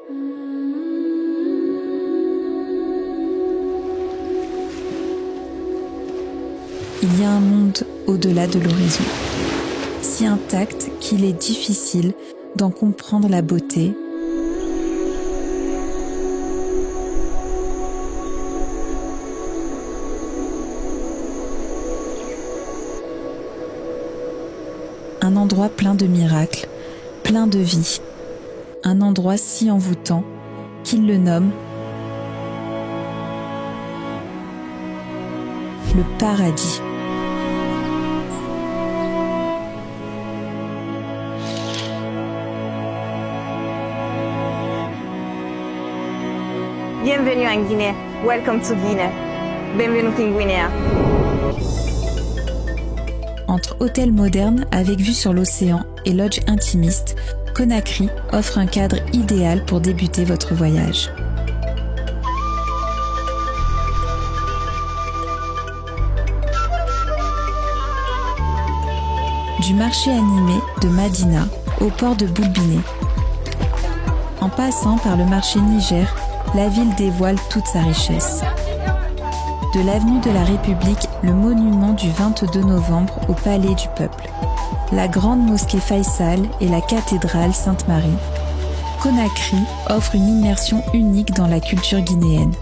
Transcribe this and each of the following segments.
Il y a un monde au-delà de l'horizon, si intact qu'il est difficile d'en comprendre la beauté. Un endroit plein de miracles, plein de vie. Un endroit si envoûtant qu'il le nomme le paradis. Bienvenue en Guinée. Welcome to Guinea. Benvenuti in Guinea. Entre hôtels modernes avec vue sur l'océan et lodge intimiste, Conakry offre un cadre idéal pour débuter votre voyage. Du marché animé de Madina au port de Boulbiné. En passant par le marché Niger, la ville dévoile toute sa richesse. De l'avenue de la République, le monument du 22 novembre au Palais du Peuple, la grande mosquée Faisal et la cathédrale Sainte-Marie, Conakry offre une immersion unique dans la culture guinéenne.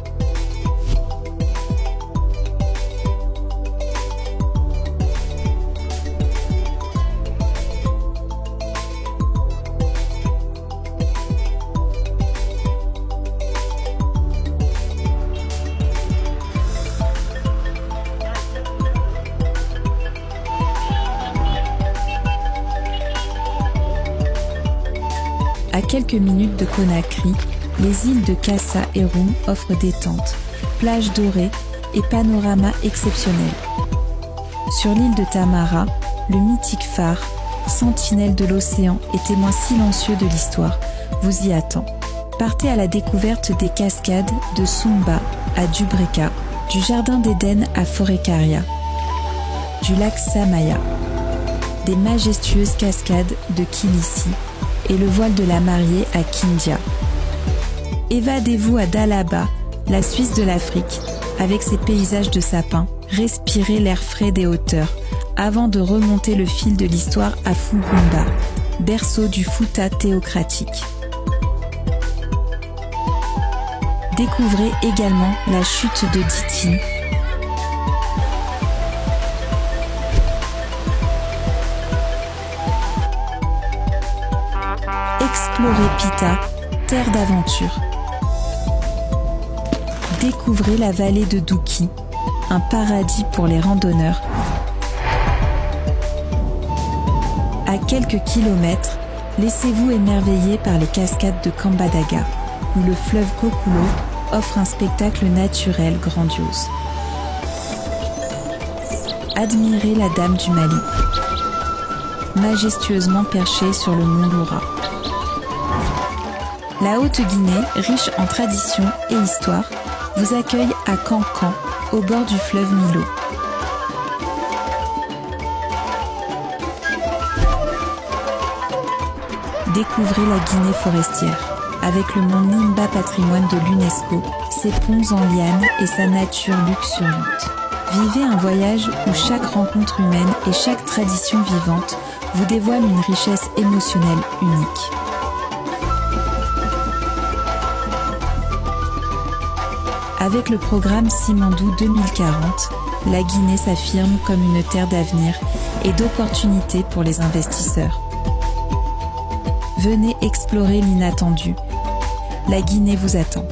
À quelques minutes de Conakry, les îles de Kassa et Roum offrent détente, plages dorées et panoramas exceptionnels. Sur l'île de Tamara, le mythique phare, sentinelle de l'océan et témoin silencieux de l'histoire, vous y attend. Partez à la découverte des cascades de Sumba à Dubreka, du jardin d'Éden à Forécaria, du lac Samaya, des majestueuses cascades de Kilissi et le voile de la mariée à Kindia. Évadez-vous à Dalaba, la Suisse de l'Afrique, avec ses paysages de sapins. Respirez l'air frais des hauteurs, avant de remonter le fil de l'histoire à Fugumba, berceau du Fouta théocratique. Découvrez également la chute de Ditine, explorez Pita, terre d'aventure. Découvrez la vallée de Douki, un paradis pour les randonneurs. À quelques kilomètres, laissez-vous émerveiller par les cascades de Kambadaga, où le fleuve Kokulo offre un spectacle naturel grandiose. Admirez la Dame du Mali, majestueusement perchée sur le mont Loura. La Haute-Guinée, riche en tradition et histoire, vous accueille à Cancan, au bord du fleuve Milo. Découvrez la Guinée forestière, avec le mont Nimba patrimoine de l'UNESCO, ses ponts en liane et sa nature luxuriante. Vivez un voyage où chaque rencontre humaine et chaque tradition vivante vous dévoile une richesse émotionnelle unique. Avec le programme Simandou 2040, la Guinée s'affirme comme une terre d'avenir et d'opportunités pour les investisseurs. Venez explorer l'inattendu. La Guinée vous attend.